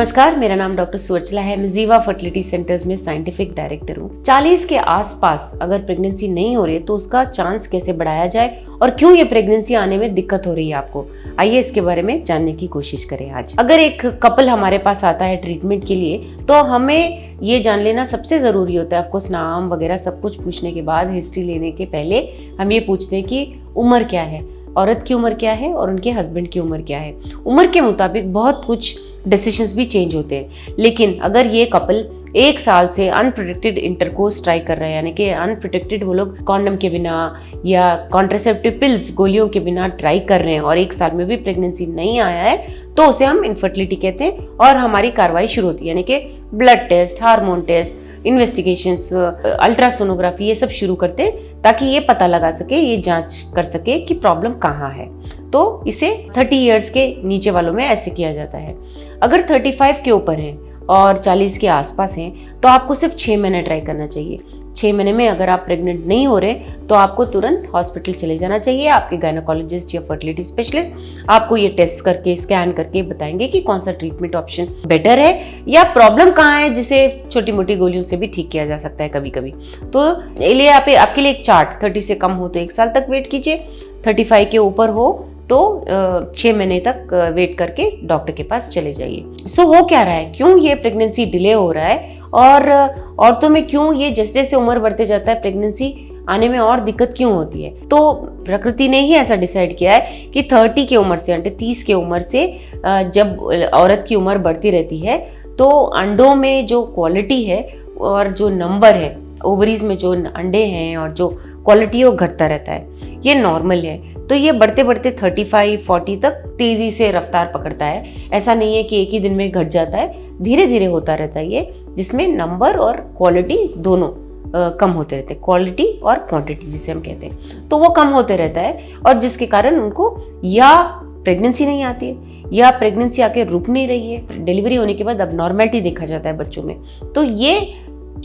नमस्कार, मेरा नाम डॉक्टर सुवर्चला है। मैं जीवा फर्टिलिटी सेंटर्स में साइंटिफिक डायरेक्टर हूँ। 40 के आसपास अगर प्रेगनेंसी नहीं हो रही है तो उसका चांस कैसे बढ़ाया जाए और क्यों ये प्रेगनेंसी आने में दिक्कत हो रही है आपको, आइए इसके बारे में जानने की कोशिश करें आज। अगर एक कपल हमारे पास आता है ट्रीटमेंट के लिए तो हमें ये जान लेना सबसे ज़रूरी होता है। ऑफकोर्स नाम वगैरह सब कुछ पूछने के बाद, हिस्ट्री लेने के पहले हम ये पूछते हैं कि उम्र क्या है, औरत की उम्र क्या है और उनके हस्बैंड की उम्र क्या है। उम्र के मुताबिक बहुत कुछ डिसीजंस भी चेंज होते हैं। लेकिन अगर ये कपल 1 साल से अनप्रोटेक्टेड इंटरकोर्स ट्राई कर रहे हैं, यानी कि अनप्रोटेक्टेड वो लोग कॉन्डम के बिना या कॉन्ट्रासेप्टिव पिल्स गोलियों के बिना ट्राई कर रहे हैं और 1 साल में भी प्रेगनेंसी नहीं आया है, तो उसे हम इनफर्टिलिटी कहते हैं और हमारी कार्रवाई शुरू होती है। यानी कि blood test, hormone test, investigations, ultrasonography, ये सब शुरू करते हैं ताकि ये पता लगा सके, ये जांच कर सके कि प्रॉब्लम कहाँ है। तो इसे 30 इयर्स के नीचे वालों में ऐसे किया जाता है। अगर 35 के ऊपर हैं और 40 के आसपास हैं तो आपको सिर्फ 6 महीने ट्राई करना चाहिए। 6 महीने में अगर आप प्रेग्नेंट नहीं हो रहे तो आपको तुरंत हॉस्पिटल चले जाना चाहिए। आपके गायनोकोलॉजिस्ट या फर्टिलिटी स्पेशलिस्ट आपको ये टेस्ट करके, स्कैन करके बताएंगे कि कौन सा ट्रीटमेंट ऑप्शन बेटर है या प्रॉब्लम कहाँ है जिसे छोटी मोटी गोलियों से भी ठीक किया जा सकता है कभी कभी। तो लिए आपके लिए एक चार्ट, 30 से कम हो तो 1 साल तक वेट कीजिए, 35 के ऊपर हो तो 6 महीने तक वेट करके डॉक्टर के पास चले जाइए। सो हो क्या रहा है, क्यों ये प्रेगनेंसी डिले हो रहा है और औरतों में क्यों ये जैसे जैसे उम्र बढ़ते जाता है प्रेगनेंसी आने में और दिक्कत क्यों होती है। तो प्रकृति ने ही ऐसा डिसाइड किया है कि 30 की उम्र से, यानी 30 की उम्र से जब औरत की उम्र बढ़ती रहती है तो अंडों में जो क्वालिटी है और जो नंबर है, ओवरीज में जो अंडे हैं और जो क्वालिटी है वो घटता रहता है। ये नॉर्मल है। तो ये बढ़ते बढ़ते 35-40 तक तेजी से रफ्तार पकड़ता है। ऐसा नहीं है कि एक ही दिन में घट जाता है, धीरे धीरे होता रहता है ये, जिसमें नंबर और क्वालिटी दोनों कम होते रहते हैं, क्वालिटी और क्वांटिटी जिसे हम कहते हैं, तो वो कम होते रहता है और जिसके कारण उनको या प्रेगनेंसी नहीं आती है या प्रेगनेंसी आके रुक नहीं रही है। डिलीवरी होने के बाद अब नॉर्मेलिटी देखा जाता है बच्चों में। तो ये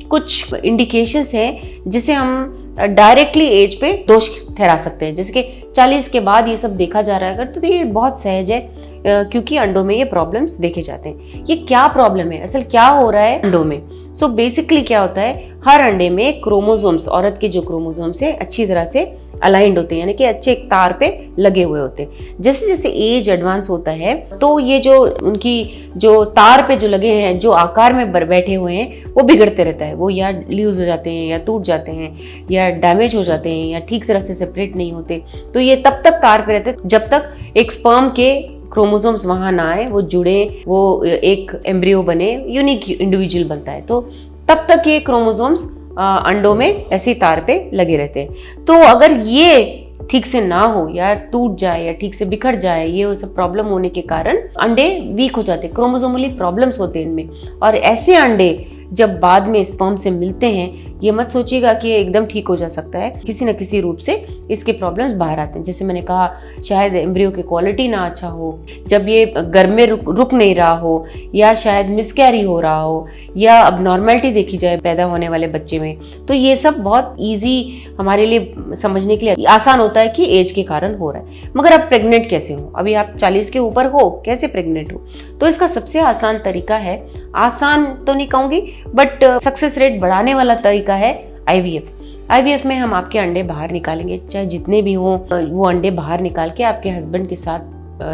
कुछ इंडिकेशंस हैं जिसे हम डायरेक्टली एज पे दोष ठहरा सकते हैं। जैसे कि 40 के बाद ये सब देखा जा रहा है अगर, तो ये बहुत सहज है क्योंकि अंडों में ये प्रॉब्लम्स देखे जाते हैं। ये क्या प्रॉब्लम है, असल क्या हो रहा है अंडों में? सो बेसिकली क्या होता है, हर अंडे में क्रोमोसोम्स, औरत के जो क्रोमोसोम्स है अच्छी तरह से अलाइंड होते हैं, यानी कि अच्छे एक तार पे लगे हुए होते हैं। जैसे जैसे एज एडवांस होता है तो ये जो उनकी जो तार पे जो लगे हैं, जो आकार में बैठे हुए हैं, वो बिगड़ते रहता है। वो या लूज हो जाते हैं या टूट जाते हैं या डैमेज हो जाते हैं या ठीक तरह से सेपरेट नहीं होते। तो ये तब तक तार पे रहते हैं जब तक एक स्पर्म के क्रोमोसोम्स वहां ना आए, वो जुड़े, वो एक एम्ब्रियो बने, यूनिक इंडिविजुअल बनता है। तो तब तक ये क्रोमोसोम्स अंडों में ऐसी तार पे लगे रहते हैं। तो अगर ये ठीक से ना हो या टूट जाए या ठीक से बिखर जाए, ये सब प्रॉब्लम होने के कारण अंडे वीक हो जाते हैं, क्रोमोसोमली प्रॉब्लम्स होते हैं इनमें। और ऐसे अंडे जब बाद में स्पर्म से मिलते हैं, ये मत सोचिएगा कि ये एकदम ठीक हो जा सकता है। किसी न किसी रूप से इसके प्रॉब्लम्स बाहर आते हैं। जैसे मैंने कहा, शायद एम्ब्रियो की क्वालिटी ना अच्छा हो, जब ये घर में रुक नहीं रहा हो, या शायद मिसकैरी हो रहा हो, या अब नॉर्मेलिटी देखी जाए पैदा होने वाले बच्चे में। तो ये सब बहुत ईजी हमारे लिए समझने के लिए आसान होता है कि एज के कारण हो रहा है। मगर अब प्रेग्नेंट कैसे हो? अभी आप 40 के ऊपर हो, कैसे प्रेग्नेंट हो? तो इसका सबसे आसान तरीका है, आसान तो नहीं कहूँगी बट सक्सेस रेट बढ़ाने वाला तरीका है IVF में हम आपके अंडे बाहर निकालेंगे, चाहे जितने भी हों, वो अंडे बाहर निकाल के आपके हस्बैंड के साथ,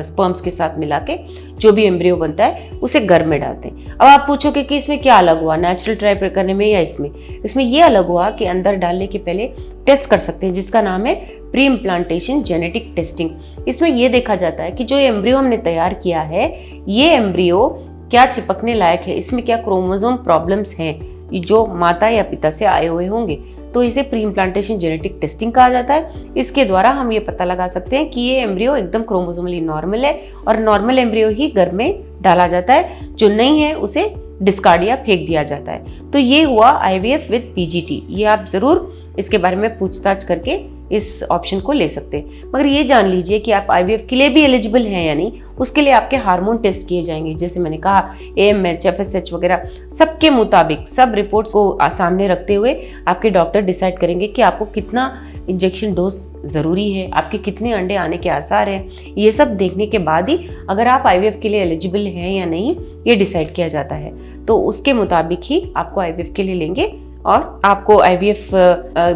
स्पर्म्स के साथ मिला के जो भी एम्ब्रियो बनता है उसे घर में डालते हैं। अब आप पूछोगे कि इसमें क्या अलग हुआ नेचुरल ट्राई करने में या इसमें ये अलग हुआ कि अंदर डालने के पहले टेस्ट कर सकते हैं जिसका नाम है प्री इम्प्लांटेशन जेनेटिक टेस्टिंग। इसमें यह देखा जाता है कि जो एम्ब्रियो हमने तैयार किया है, ये एम्ब्रियो क्या चिपकने लायक है, इसमें क्या क्रोमोसोम प्रॉब्लम्स हैं जो माता या पिता से आए हुए होंगे। तो इसे प्री इम्प्लांटेशन जेनेटिक टेस्टिंग कहा जाता है। इसके द्वारा हम ये पता लगा सकते हैं कि ये एम्ब्रियो एकदम क्रोमोसोमली नॉर्मल है और नॉर्मल एम्ब्रियो ही घर में डाला जाता है, जो नहीं है उसे डिस्कार्ड या फेंक दिया जाता है। तो ये हुआ IVF विद PGT। ये आप जरूर इसके बारे में पूछताछ करके इस ऑप्शन को ले सकते हैं। मगर ये जान लीजिए कि आप IVF के लिए भी एलिजिबल हैं या नहीं, उसके लिए आपके हार्मोन टेस्ट किए जाएंगे। जैसे मैंने कहा, AMH, FSH वगैरह सबके मुताबिक सब रिपोर्ट्स को सामने रखते हुए आपके डॉक्टर डिसाइड करेंगे कि आपको कितना इंजेक्शन डोज ज़रूरी है, आपके कितने अंडे आने के आसार हैं, ये सब देखने के बाद ही अगर आप IVF के लिए एलिजिबल हैं या नहीं ये डिसाइड किया जाता है। तो उसके मुताबिक ही आपको IVF के लिए लेंगे और आपको IVF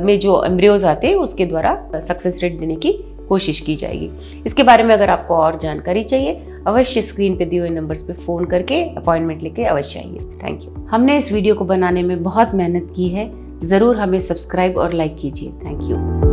में जो एम्ब्रियोज आते हैं उसके द्वारा सक्सेस रेट देने की कोशिश की जाएगी। इसके बारे में अगर आपको और जानकारी चाहिए अवश्य स्क्रीन पे दिए हुए नंबर्स पे फ़ोन करके अपॉइंटमेंट लेके अवश्य आइए। Thank you. हमने इस वीडियो को बनाने में बहुत मेहनत की है, ज़रूर हमें सब्सक्राइब और लाइक कीजिए। Thank you.